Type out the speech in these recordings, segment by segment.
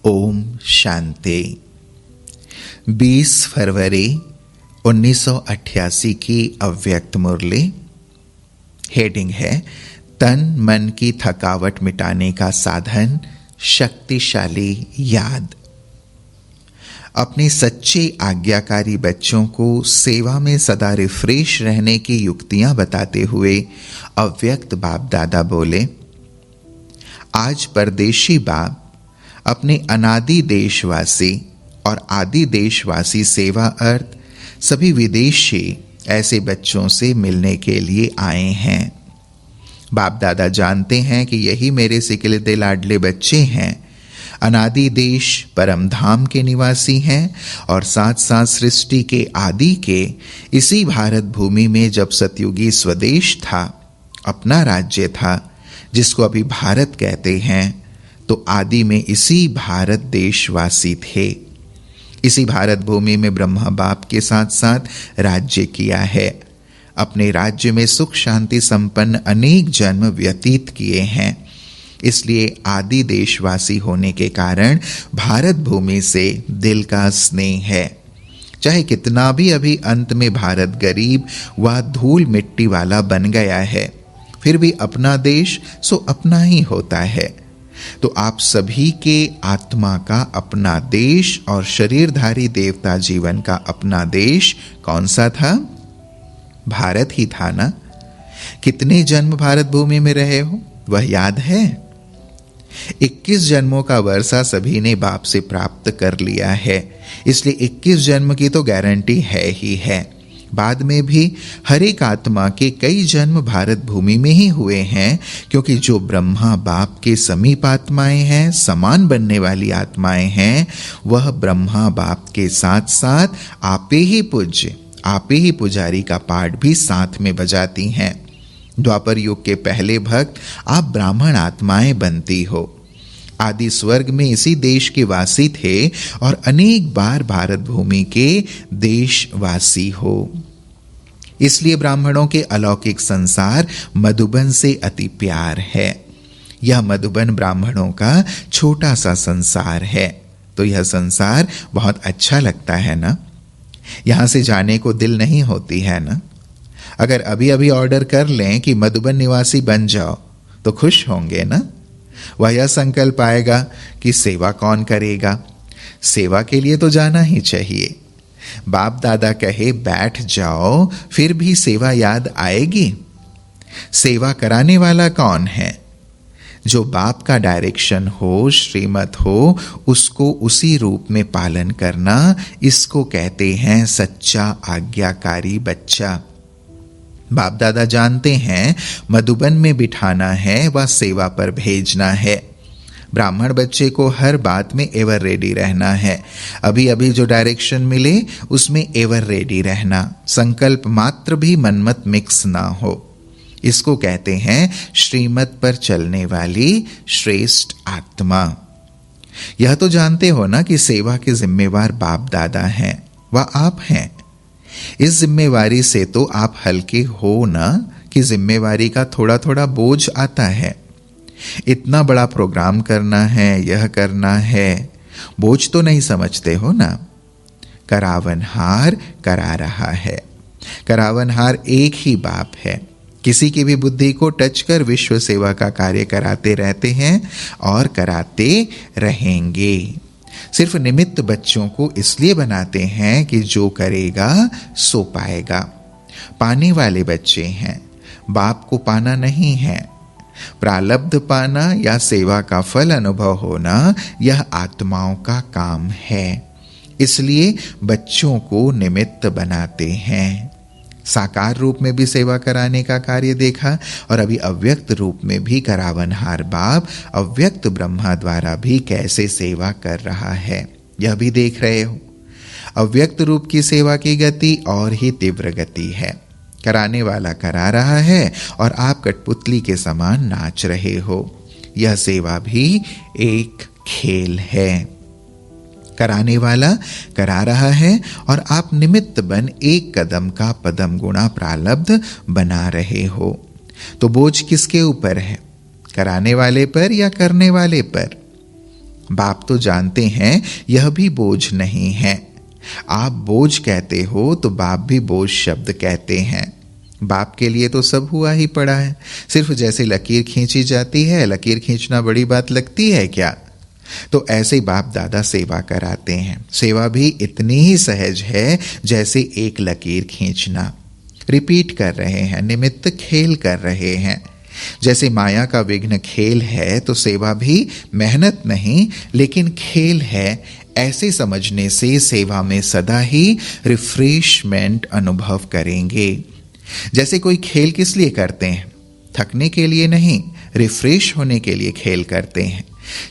ओम शांति। 20 फरवरी 1988 की अव्यक्त मुरली। हेडिंग है तन मन की थकावट मिटाने का साधन, शक्तिशाली याद। अपने सच्चे आज्ञाकारी बच्चों को सेवा में सदा रिफ्रेश रहने की युक्तियां बताते हुए अव्यक्त बाप दादा बोले, आज परदेशी बाप अपने अनादि देशवासी और आदि देशवासी सेवा अर्थ सभी विदेशी ऐसे बच्चों से मिलने के लिए आए हैं। बाप दादा जानते हैं कि यही मेरे सिकलते लाडले बच्चे हैं, अनादि देश परम धाम के निवासी हैं और साथ साथ सृष्टि के आदि के इसी भारत भूमि में जब सतयुगी स्वदेश था, अपना राज्य था जिसको अभी भारत कहते हैं, तो आदि में इसी भारत देशवासी थे। इसी भारत भूमि में ब्रह्मा बाप के साथ साथ राज्य किया है। अपने राज्य में सुख शांति संपन्न अनेक जन्म व्यतीत किए हैं। इसलिए आदि देशवासी होने के कारण भारत भूमि से दिल का स्नेह है। चाहे कितना भी अभी अंत में भारत गरीब व धूल मिट्टी वाला बन गया है, फिर भी अपना देश सो अपना ही होता है। तो आप सभी के आत्मा का अपना देश और शरीरधारी देवता जीवन का अपना देश कौन सा था? भारत ही था ना। कितने जन्म भारत भूमि में रहे हो वह याद है? 21 जन्मों का वर्षा सभी ने बाप से प्राप्त कर लिया है, इसलिए 21 जन्म की तो गारंटी है ही है। बाद में भी हर एक आत्मा के कई जन्म भारत भूमि में ही हुए हैं, क्योंकि जो ब्रह्मा बाप के समीप आत्माएं हैं, समान बनने वाली आत्माएं हैं, वह ब्रह्मा बाप के साथ साथ आपे ही पूज्य, आपे ही पुजारी का पाठ भी साथ में बजाती हैं। द्वापर युग के पहले भक्त आप ब्राह्मण आत्माएं बनती हो। आदि स्वर्ग में इसी देश के वासी थे और अनेक बार भारत भूमि के देशवासी हो। इसलिए ब्राह्मणों के अलौकिक संसार मधुबन से अति प्यार है। यह मधुबन ब्राह्मणों का छोटा सा संसार है, तो यह संसार बहुत अच्छा लगता है ना। यहां से जाने को दिल नहीं होती है ना। अगर अभी अभी ऑर्डर कर लें कि मधुबन निवासी बन जाओ तो खुश होंगे ना। वह यह संकल्प आएगा कि सेवा कौन करेगा, सेवा के लिए तो जाना ही चाहिए। बाप दादा कहे बैठ जाओ, फिर भी सेवा याद आएगी। सेवा कराने वाला कौन है? जो बाप का डायरेक्शन हो, श्रीमत हो, उसको उसी रूप में पालन करना, इसको कहते हैं सच्चा आज्ञाकारी बच्चा। बाप दादा जानते हैं मधुबन में बिठाना है व सेवा पर भेजना है। ब्राह्मण बच्चे को हर बात में एवर रेडी रहना है। अभी अभी जो डायरेक्शन मिले उसमें एवर रेडी रहना, संकल्प मात्र भी मनमत मिक्स ना हो। इसको कहते हैं श्रीमत पर चलने वाली श्रेष्ठ आत्मा। यह तो जानते हो ना कि सेवा के जिम्मेवार बाप दादा हैं व आप हैं। इस जिम्मेवारी से तो आप हल्के हो ना, कि जिम्मेवारी का थोड़ा थोड़ा बोझ आता है। इतना बड़ा प्रोग्राम करना है, यह करना है, बोझ तो नहीं समझते हो ना। करावनहार करा रहा है। करावनहार एक ही बाप है। किसी की भी बुद्धि को टच कर विश्व सेवा का कार्य कराते रहते हैं और कराते रहेंगे। सिर्फ निमित्त बच्चों को इसलिए बनाते हैं कि जो करेगा सो पाएगा। पाने वाले बच्चे हैं, बाप को पाना नहीं है। प्रालब्ध पाना या सेवा का फल अनुभव होना, यह आत्माओं का काम है। इसलिए बच्चों को निमित्त बनाते हैं। साकार रूप में भी सेवा कराने का कार्य देखा और अभी अव्यक्त रूप में भी करावनहार बाप अव्यक्त ब्रह्मा द्वारा भी कैसे सेवा कर रहा है, यह भी देख रहे हो। अव्यक्त रूप की सेवा की गति और ही तीव्र गति है। कराने वाला करा रहा है और आप कठपुतली के समान नाच रहे हो। यह सेवा भी एक खेल है। कराने वाला करा रहा है और आप निमित्त बन एक कदम का पदम गुणा प्रालब्ध बना रहे हो। तो बोझ किसके ऊपर है, कराने वाले पर या करने वाले पर? बाप तो जानते हैं यह भी बोझ नहीं है। आप बोझ कहते हो तो बाप भी बोझ शब्द कहते हैं। बाप के लिए तो सब हुआ ही पड़ा है, सिर्फ जैसे लकीर खींची जाती है, लकीर खींचना बड़ी बात लगती है क्या? तो ऐसे बाप दादा सेवा कराते हैं। सेवा भी इतनी ही सहज है जैसे एक लकीर खींचना। रिपीट कर रहे हैं, निमित्त खेल कर रहे हैं। जैसे माया का विघ्न खेल है तो सेवा भी मेहनत नहीं लेकिन खेल है, ऐसे समझने से सेवा में सदा ही रिफ्रेशमेंट अनुभव करेंगे। जैसे कोई खेल किस लिए करते हैं? थकने के लिए नहीं, रिफ्रेश होने के लिए खेल करते हैं।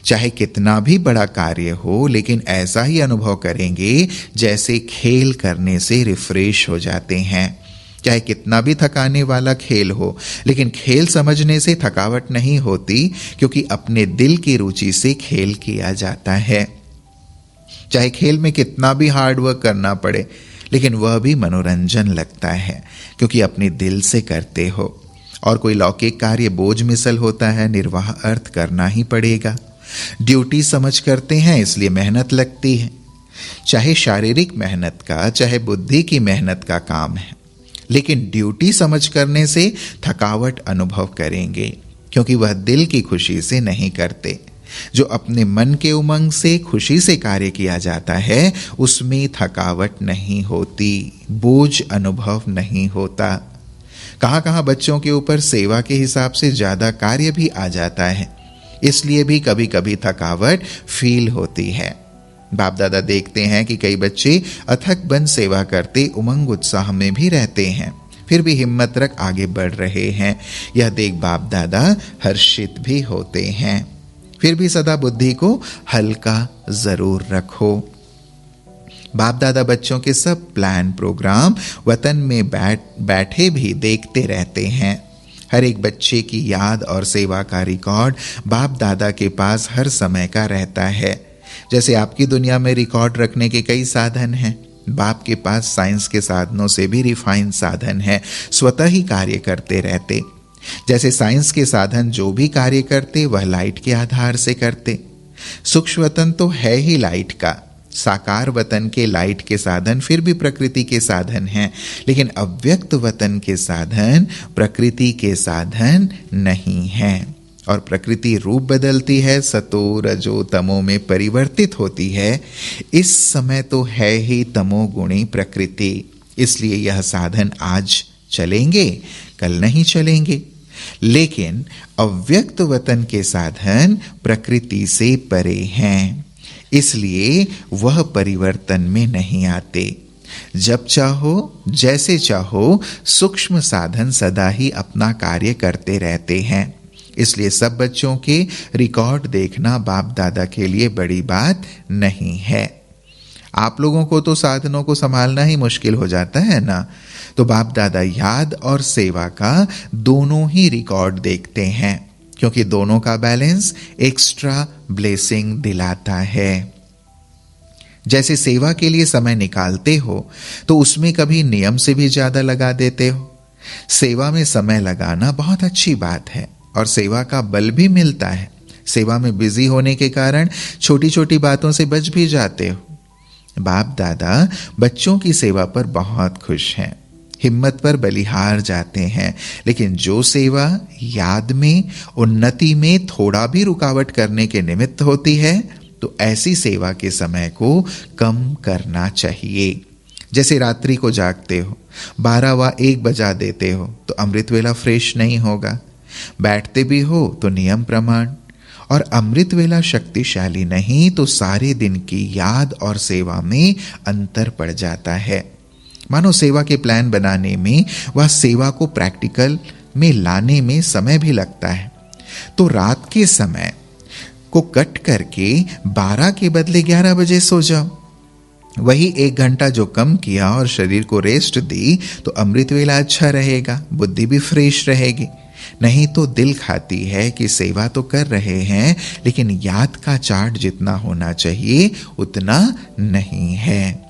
चाहे कितना भी बड़ा कार्य हो लेकिन ऐसा ही अनुभव करेंगे जैसे खेल करने से रिफ्रेश हो जाते हैं। चाहे कितना भी थकाने वाला खेल हो लेकिन खेल समझने से थकावट नहीं होती, क्योंकि अपने दिल की रुचि से खेल किया जाता है। चाहे खेल में कितना भी हार्ड वर्क करना पड़े लेकिन वह भी मनोरंजन लगता है, क्योंकि अपने दिल से करते हो। और कोई लौकिक कार्य बोझ मिसल होता है, निर्वाह अर्थ करना ही पड़ेगा। ड्यूटी समझ करते हैं इसलिए मेहनत लगती है। चाहे शारीरिक मेहनत का चाहे बुद्धि की मेहनत का काम है, लेकिन ड्यूटी समझ करने से थकावट अनुभव करेंगे, क्योंकि वह दिल की खुशी से नहीं करते। जो अपने मन के उमंग से खुशी से कार्य किया जाता है उसमें थकावट नहीं होती, बोझ अनुभव नहीं होता। कहां कहां बच्चों के ऊपर सेवा के हिसाब से ज्यादा कार्य भी आ जाता है, इसलिए भी कभी कभी थकावट फील होती है। बाप दादा देखते हैं कि कई बच्चे अथक बन सेवा करते उमंग उत्साह में भी रहते हैं, फिर भी हिम्मत रख आगे बढ़ रहे हैं। यह देख बाप दादा हर्षित भी होते हैं। फिर भी सदा बुद्धि को हल्का जरूर रखो। बाप दादा बच्चों के सब प्लान प्रोग्राम वतन में बैठे भी देखते रहते हैं। हर एक बच्चे की याद और सेवा का रिकॉर्ड बाप दादा के पास हर समय का रहता है। जैसे आपकी दुनिया में रिकॉर्ड रखने के कई साधन हैं, बाप के पास साइंस के साधनों से भी रिफाइंड साधन है, स्वतः ही कार्य करते रहते। जैसे साइंस के साधन जो भी कार्य करते वह लाइट के आधार से करते। सूक्ष्म वतन तो है ही लाइट का, साकार वतन के लाइट के साधन फिर भी प्रकृति के साधन हैं, लेकिन अव्यक्त वतन के साधन प्रकृति के साधन नहीं हैं। और प्रकृति रूप बदलती है, सतो रजो तमो में परिवर्तित होती है। इस समय तो है ही तमोगुणी प्रकृति, इसलिए यह साधन आज चलेंगे कल नहीं चलेंगे। लेकिन अव्यक्त वतन के साधन प्रकृति से परे हैं, इसलिए वह परिवर्तन में नहीं आते। जब चाहो जैसे चाहो सूक्ष्म साधन सदा ही अपना कार्य करते रहते हैं। इसलिए सब बच्चों के रिकॉर्ड देखना बाप दादा के लिए बड़ी बात नहीं है। आप लोगों को तो साधनों को संभालना ही मुश्किल हो जाता है ना, तो बाप दादा याद और सेवा का दोनों ही रिकॉर्ड देखते हैं, क्योंकि दोनों का बैलेंस एक्स्ट्रा ब्लेसिंग दिलाता है। जैसे सेवा के लिए समय निकालते हो तो उसमें कभी नियम से भी ज्यादा लगा देते हो। सेवा में समय लगाना बहुत अच्छी बात है और सेवा का बल भी मिलता है। सेवा में बिजी होने के कारण छोटी छोटी बातों से बच भी जाते हो। बाप दादा बच्चों की सेवा पर बहुत खुश हैं, हिम्मत पर बलिहार जाते हैं, लेकिन जो सेवा याद में उन्नति में थोड़ा भी रुकावट करने के निमित्त होती है तो ऐसी सेवा के समय को कम करना चाहिए। जैसे रात्रि को जागते हो, 12 व 1 बजा देते हो तो अमृत वेला फ्रेश नहीं होगा। बैठते भी हो तो नियम प्रमाण, और अमृत वेला शक्तिशाली नहीं तो सारे दिन की याद और सेवा में अंतर पड़ जाता है। मानो सेवा के प्लान बनाने में वह सेवा को प्रैक्टिकल में लाने में समय भी लगता है, तो रात के समय को कट करके 12 के बदले 11 बजे सो जाओ। वही 1 घंटा जो कम किया और शरीर को रेस्ट दी तो अमृत वेला अच्छा रहेगा, बुद्धि भी फ्रेश रहेगी। नहीं तो दिल खाती है कि सेवा तो कर रहे हैं लेकिन याद का चार्ट जितना होना चाहिए उतना नहीं है।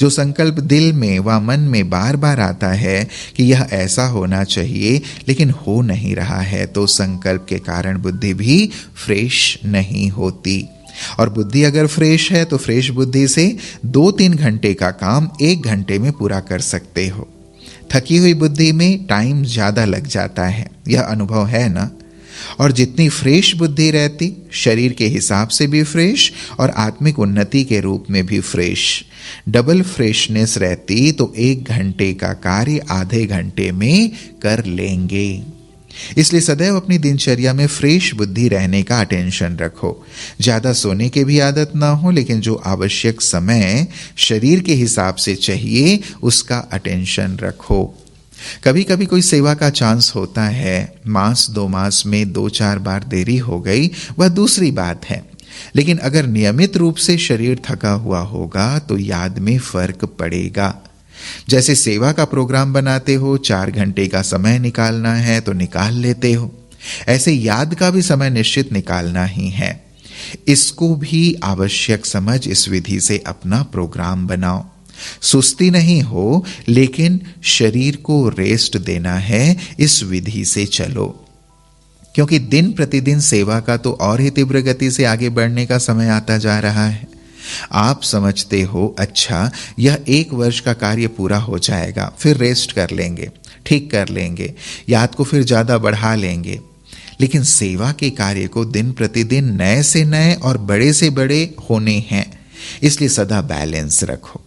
जो संकल्प दिल में व मन में बार बार आता है कि यह ऐसा होना चाहिए लेकिन हो नहीं रहा है, तो संकल्प के कारण बुद्धि भी फ्रेश नहीं होती। और बुद्धि अगर फ्रेश है तो फ्रेश बुद्धि से 2-3 घंटे का काम 1 घंटे में पूरा कर सकते हो। थकी हुई बुद्धि में टाइम ज़्यादा लग जाता है, यह अनुभव है ना। और जितनी फ्रेश बुद्धि रहती, शरीर के हिसाब से भी फ्रेश और आत्मिक उन्नति के रूप में भी फ्रेश, डबल फ्रेशनेस रहती तो 1 घंटे का कार्य आधे घंटे में कर लेंगे। इसलिए सदैव अपनी दिनचर्या में फ्रेश बुद्धि रहने का अटेंशन रखो। ज़्यादा सोने की भी आदत ना हो, लेकिन जो आवश्यक समय शरीर के हिसाब से चाहिए उसका अटेंशन रखो। कभी कभी कोई सेवा का चांस होता है, मास 2 मास में 2-4 बार देरी हो गई, वह दूसरी बात है। लेकिन अगर नियमित रूप से शरीर थका हुआ होगा तो याद में फर्क पड़ेगा। जैसे सेवा का प्रोग्राम बनाते हो, 4 घंटे का समय निकालना है तो निकाल लेते हो, ऐसे याद का भी समय निश्चित निकालना ही है। इसको भी आवश्यक समझ इस विधि से अपना प्रोग्राम बनाओ। सुस्ती नहीं हो, लेकिन शरीर को रेस्ट देना है, इस विधि से चलो। क्योंकि दिन प्रतिदिन सेवा का तो और ही तीव्र गति से आगे बढ़ने का समय आता जा रहा है। आप समझते हो अच्छा यह 1 वर्ष का कार्य पूरा हो जाएगा, फिर रेस्ट कर लेंगे, ठीक कर लेंगे, याद को फिर ज्यादा बढ़ा लेंगे। लेकिन सेवा के कार्य को दिन प्रतिदिन नए से नए और बड़े से बड़े होने हैं, इसलिए सदा बैलेंस रखो।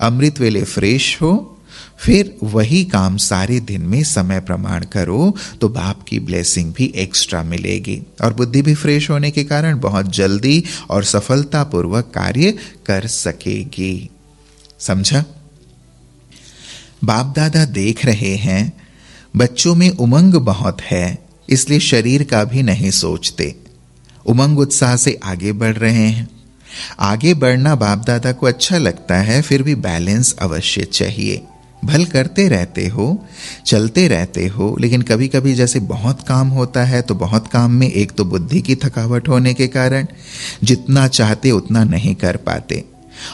अमृत वेले फ्रेश हो, फिर वही काम सारे दिन में समय प्रमाण करो तो बाप की ब्लेसिंग भी एक्स्ट्रा मिलेगी और बुद्धि भी फ्रेश होने के कारण बहुत जल्दी और सफलतापूर्वक कार्य कर सकेगी। समझा? बाप दादा देख रहे हैं बच्चों में उमंग बहुत है, इसलिए शरीर का भी नहीं सोचते, उमंग उत्साह से आगे बढ़ रहे हैं। आगे बढ़ना बाप दादा को अच्छा लगता है, फिर भी बैलेंस अवश्य चाहिए। भल करते रहते हो, चलते रहते हो, लेकिन कभी कभी जैसे बहुत काम होता है तो बहुत काम में एक तो बुद्धि की थकावट होने के कारण जितना चाहते उतना नहीं कर पाते,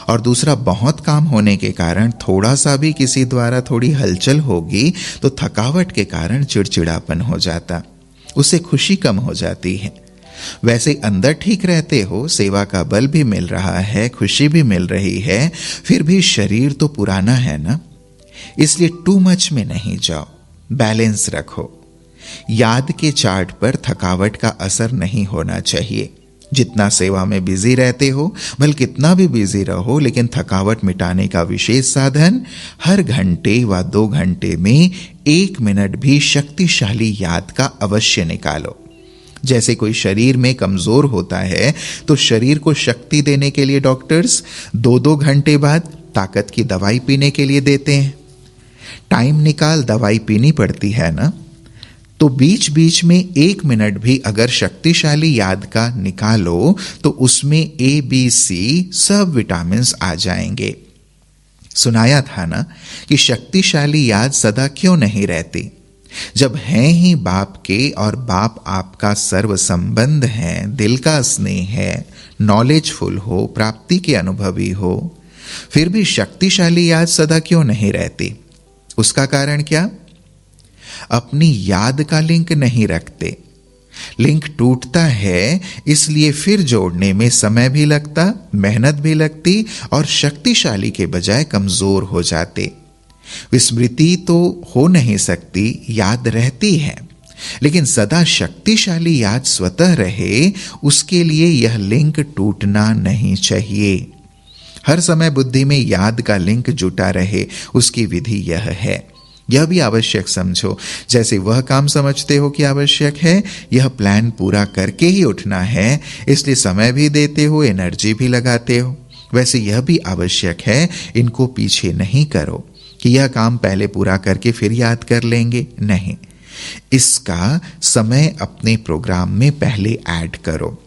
और दूसरा बहुत काम होने के कारण थोड़ा सा भी किसी द्वारा थोड़ी हलचल होगी तो थकावट के कारण चिड़चिड़ापन हो जाता, उससे खुशी कम हो जाती है। वैसे अंदर ठीक रहते हो, सेवा का बल भी मिल रहा है, खुशी भी मिल रही है, फिर भी शरीर तो पुराना है ना, इसलिए टू मच में नहीं जाओ, बैलेंस रखो। याद के चार्ट पर थकावट का असर नहीं होना चाहिए। जितना सेवा में बिजी रहते हो, भले कितना भी बिजी रहो, लेकिन थकावट मिटाने का विशेष साधन हर घंटे व 2 घंटे में 1 मिनट भी शक्तिशाली याद का अवश्य निकालो। जैसे कोई शरीर में कमजोर होता है तो शरीर को शक्ति देने के लिए डॉक्टर्स 2-2 घंटे बाद ताकत की दवाई पीने के लिए देते हैं। टाइम निकाल दवाई पीनी पड़ती है ना, तो बीच बीच में 1 मिनट भी अगर शक्तिशाली याद का निकालो तो उसमें ABC सब विटामिन्स आ जाएंगे। सुनाया था ना कि शक्तिशाली याद सदा क्यों नहीं रहती। जब हैं ही बाप के और बाप आपका सर्व संबंध है, दिल का स्नेह है, नॉलेजफुल हो, प्राप्ति के अनुभवी हो, फिर भी शक्तिशाली याद सदा क्यों नहीं रहती? उसका कारण क्या? अपनी याद का लिंक नहीं रखते। लिंक टूटता है, इसलिए फिर जोड़ने में समय भी लगता, मेहनत भी लगती और शक्तिशाली के बजाय कमजोर हो जाते। विस्मृति तो हो नहीं सकती, याद रहती है, लेकिन सदा शक्तिशाली याद स्वतः रहे, उसके लिए यह लिंक टूटना नहीं चाहिए। हर समय बुद्धि में याद का लिंक जुटा रहे, उसकी विधि यह है। यह भी आवश्यक समझो, जैसे वह काम समझते हो कि आवश्यक है, यह प्लान पूरा करके ही उठना है, इसलिए समय भी देते हो, एनर्जी भी लगाते हो, वैसे यह भी आवश्यक है। इनको पीछे नहीं करो कि यह काम पहले पूरा करके फिर याद कर लेंगे, नहीं, इसका समय अपने प्रोग्राम में पहले ऐड करो।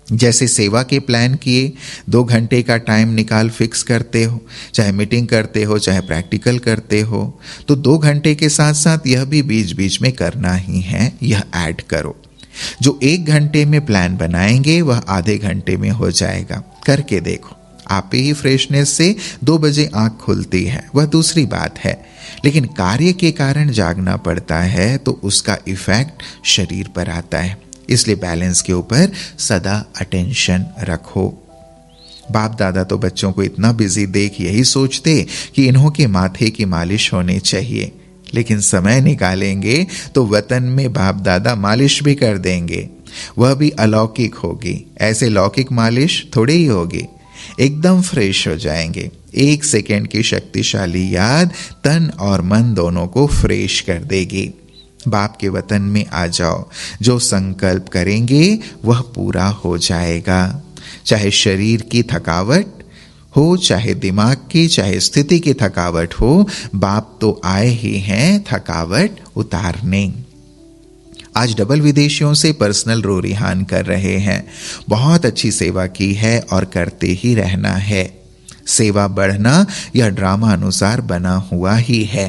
जैसे सेवा के प्लान किए, 2 घंटे का टाइम निकाल फिक्स करते हो, चाहे मीटिंग करते हो चाहे प्रैक्टिकल करते हो, तो 2 घंटे के साथ साथ यह भी बीच बीच में करना ही है, यह ऐड करो। जो 1 घंटे में प्लान बनाएंगे वह आधे घंटे में हो जाएगा, करके देखो। आप ही फ्रेशनेस से 2 बजे आंख खुलती है, वह दूसरी बात है, लेकिन कार्य के कारण जागना पड़ता है तो उसका इफेक्ट शरीर पर आता है। इसलिए बैलेंस के ऊपर सदा अटेंशन रखो। बाप दादा तो बच्चों को इतना बिजी देख यही सोचते कि इन्हों के माथे की मालिश होनी चाहिए, लेकिन समय निकालेंगे तो वतन में बाप दादा मालिश भी कर देंगे, वह भी अलौकिक होगी। ऐसे लौकिक मालिश थोड़ी ही होगी, एकदम फ्रेश हो जाएंगे। 1 सेकेंड की शक्तिशाली याद तन और मन दोनों को फ्रेश कर देगी। बाप के वतन में आ जाओ, जो संकल्प करेंगे वह पूरा हो जाएगा। चाहे शरीर की थकावट हो, चाहे दिमाग की, चाहे स्थिति की थकावट हो, बाप तो आए ही हैं थकावट उतारने। आज डबल विदेशियों से पर्सनल रो रिहान कर रहे हैं। बहुत अच्छी सेवा की है और करते ही रहना है। सेवा बढ़ना या ड्रामा अनुसार बना हुआ ही है।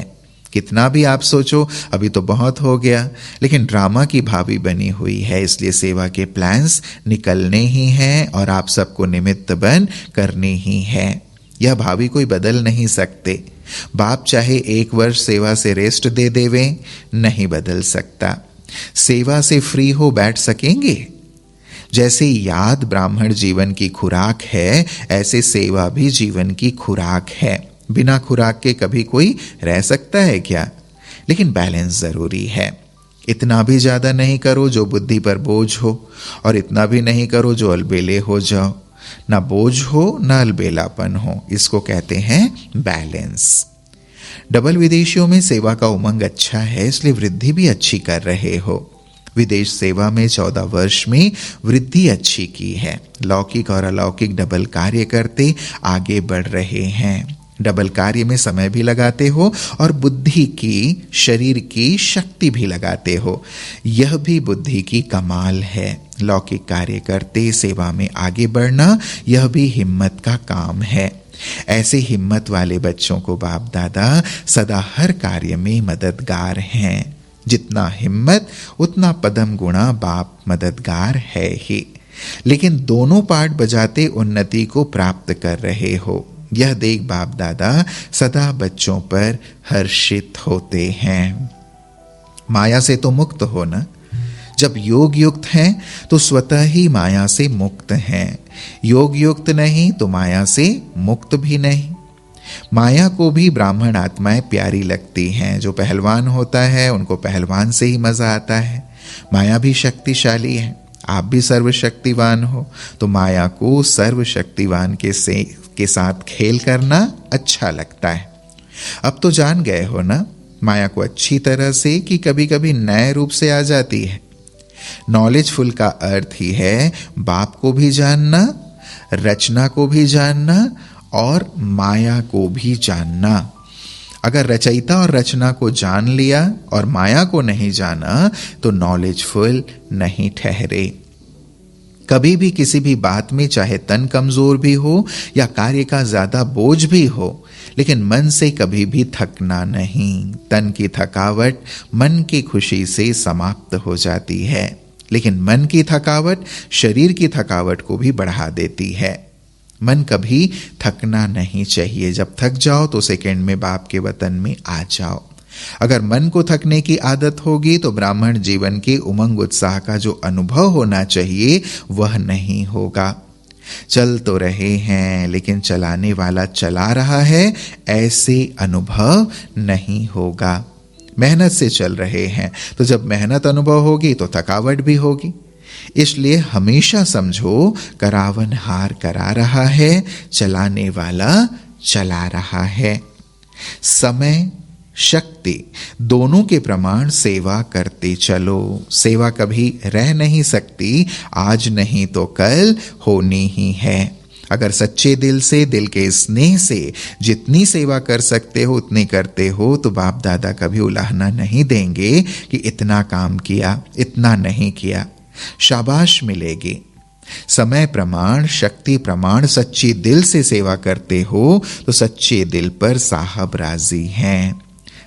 कितना भी आप सोचो अभी तो बहुत हो गया, लेकिन ड्रामा की भाभी बनी हुई है, इसलिए सेवा के प्लान्स निकलने ही हैं और आप सबको निमित्त बन करने ही है। यह भाभी कोई बदल नहीं सकते। बाप चाहे 1 वर्ष सेवा से रेस्ट दे देवे, नहीं बदल सकता। सेवा से फ्री हो बैठ सकेंगे? जैसे याद ब्राह्मण जीवन की खुराक है, ऐसे सेवा भी जीवन की खुराक है। बिना खुराक के कभी कोई रह सकता है क्या? लेकिन बैलेंस जरूरी है। इतना भी ज्यादा नहीं करो जो बुद्धि पर बोझ हो, और इतना भी नहीं करो जो अलबेले हो जाओ। ना बोझ हो ना अलबेलापन हो, इसको कहते हैं बैलेंस। डबल विदेशियों में सेवा का उमंग अच्छा है, इसलिए वृद्धि भी अच्छी कर रहे हो। विदेश सेवा में 14 वर्ष में वृद्धि अच्छी की है। लौकिक और अलौकिक डबल कार्य करते आगे बढ़ रहे हैं। डबल कार्य में समय भी लगाते हो और बुद्धि की, शरीर की शक्ति भी लगाते हो। यह भी बुद्धि की कमाल है। लौकिक कार्य करते सेवा में आगे बढ़ना, यह भी हिम्मत का काम है। ऐसे हिम्मत वाले बच्चों को बाप दादा सदा हर कार्य में मददगार हैं। जितना हिम्मत उतना पदम गुणा बाप मददगार है ही। लेकिन दोनों पार्ट बजाते उन्नति को प्राप्त कर रहे हो, यह देख बाप दादा सदा बच्चों पर हर्षित होते हैं। माया से तो मुक्त हो ना। जब योग युक्त हैं तो स्वतः ही माया से मुक्त हैं। योग युक्त नहीं तो माया से मुक्त भी नहीं। माया को भी ब्राह्मण आत्माएं प्यारी लगती हैं। जो पहलवान होता है उनको पहलवान से ही मजा आता है। माया भी शक्तिशाली है। आप भी सर्वशक्तिवान हो, तो माया को सर्वशक्तिवान के साथ खेल करना अच्छा लगता है। अब तो जान गए हो ना माया को अच्छी तरह से, कि कभी कभी नए रूप से आ जाती है। नॉलेजफुल का अर्थ ही है बाप को भी जानना, रचना को भी जानना और माया को भी जानना। अगर रचयिता और रचना को जान लिया और माया को नहीं जाना तो नॉलेजफुल नहीं ठहरे। कभी भी किसी भी बात में चाहे तन कमजोर भी हो या कार्य का ज्यादा बोझ भी हो, लेकिन मन से कभी भी थकना नहीं। तन की थकावट मन की खुशी से समाप्त हो जाती है, लेकिन मन की थकावट शरीर की थकावट को भी बढ़ा देती है। मन कभी थकना नहीं चाहिए। जब थक जाओ तो सेकंड में बाप के वतन में आ जाओ। अगर मन को थकने की आदत होगी तो ब्राह्मण जीवन के उमंग उत्साह का जो अनुभव होना चाहिए वह नहीं होगा। चल तो रहे हैं लेकिन चलाने वाला चला रहा है, ऐसे अनुभव नहीं होगा। मेहनत से चल रहे हैं तो जब मेहनत अनुभव होगी तो थकावट भी होगी। इसलिए हमेशा समझो करावन हार करा रहा है, चलाने वाला चला रहा है। समय शक्ति दोनों के प्रमाण सेवा करते चलो। सेवा कभी रह नहीं सकती, आज नहीं तो कल होनी ही है। अगर सच्चे दिल से, दिल के स्नेह से जितनी सेवा कर सकते हो उतनी करते हो तो बाप दादा कभी उलाहना नहीं देंगे कि इतना काम किया, इतना नहीं किया। शाबाश मिलेगी। समय प्रमाण, शक्ति प्रमाण सच्ची दिल से सेवा करते हो तो सच्चे दिल पर साहब राजी हैं।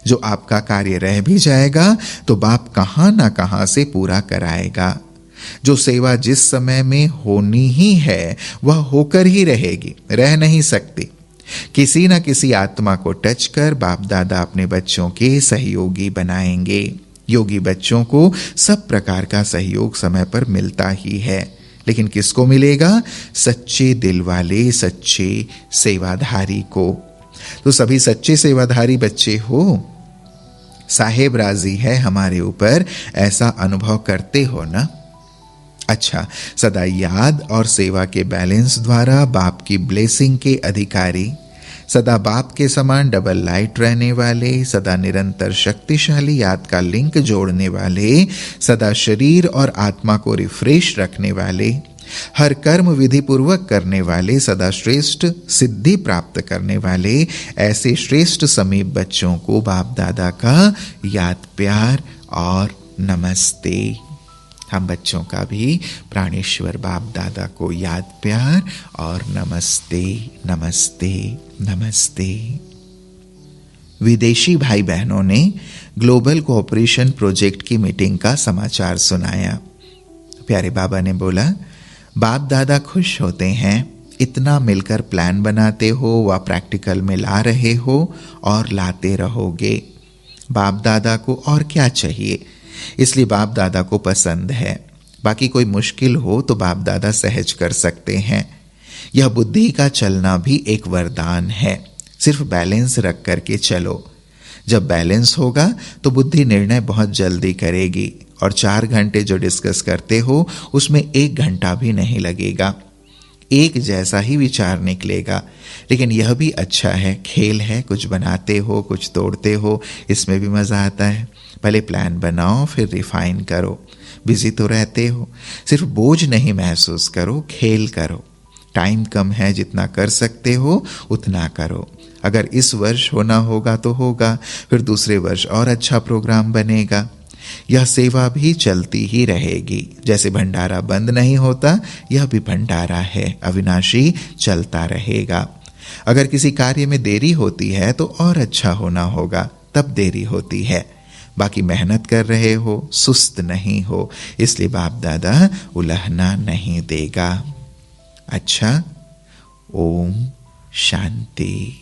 जो आपका कार्य रह भी जाएगा तो बाप कहां ना कहां से पूरा कराएगा। जो सेवा जिस समय में होनी ही है वह होकर ही रहेगी, रह नहीं सकती। किसी ना किसी आत्मा को टच कर बाप दादा अपने बच्चों के सहयोगी बनाएंगे। योगी बच्चों को सब प्रकार का सहयोग समय पर मिलता ही है, लेकिन किसको मिलेगा? सच्चे दिल वाले, सच्चे सेवाधारी को। तो सभी सच्चे सेवाधारी बच्चे हो, साहेब राजी है हमारे ऊपर, ऐसा अनुभव करते हो ना? अच्छा, सदा याद और सेवा के बैलेंस द्वारा बाप की ब्लेसिंग के अधिकारी, सदा बाप के समान डबल लाइट रहने वाले, सदा निरंतर शक्तिशाली याद का लिंक जोड़ने वाले, सदा शरीर और आत्मा को रिफ्रेश रखने वाले, हर कर्म विधि पूर्वक करने वाले, सदा श्रेष्ठ सिद्धि प्राप्त करने वाले, ऐसे श्रेष्ठ समीप बच्चों को बाप दादा का याद प्यार और नमस्ते। हम बच्चों का भी प्राणेश्वर बाप दादा को याद प्यार और नमस्ते नमस्ते नमस्ते। विदेशी भाई बहनों ने ग्लोबल कोऑपरेशन प्रोजेक्ट की मीटिंग का समाचार सुनाया। प्यारे बाबा ने बोला, बाप दादा खुश होते हैं, इतना मिलकर प्लान बनाते हो व प्रैक्टिकल में ला रहे हो और लाते रहोगे। बाप दादा को और क्या चाहिए, इसलिए बाप दादा को पसंद है। बाकी कोई मुश्किल हो तो बाप दादा सहज कर सकते हैं। यह बुद्धि का चलना भी एक वरदान है, सिर्फ बैलेंस रख करके चलो। जब बैलेंस होगा तो बुद्धि निर्णय बहुत जल्दी करेगी और 4 घंटे जो डिस्कस करते हो उसमें 1 घंटा भी नहीं लगेगा, एक जैसा ही विचार निकलेगा। लेकिन यह भी अच्छा है, खेल है, कुछ बनाते हो कुछ तोड़ते हो, इसमें भी मजा आता है। पहले प्लान बनाओ फिर रिफाइन करो। बिजी तो रहते हो, सिर्फ बोझ नहीं महसूस करो, खेल करो। टाइम कम है, जितना कर सकते हो उतना करो। अगर इस वर्ष होना होगा तो होगा, फिर दूसरे वर्ष और अच्छा प्रोग्राम बनेगा। यह सेवा भी चलती ही रहेगी, जैसे भंडारा बंद नहीं होता, यह भी भंडारा है, अविनाशी, चलता रहेगा। अगर किसी कार्य में देरी होती है तो और अच्छा होना होगा, तब देरी होती है। बाकी मेहनत कर रहे हो, सुस्त नहीं हो, इसलिए बाप दादा उलहना नहीं देगा। अच्छा, ओम शांति।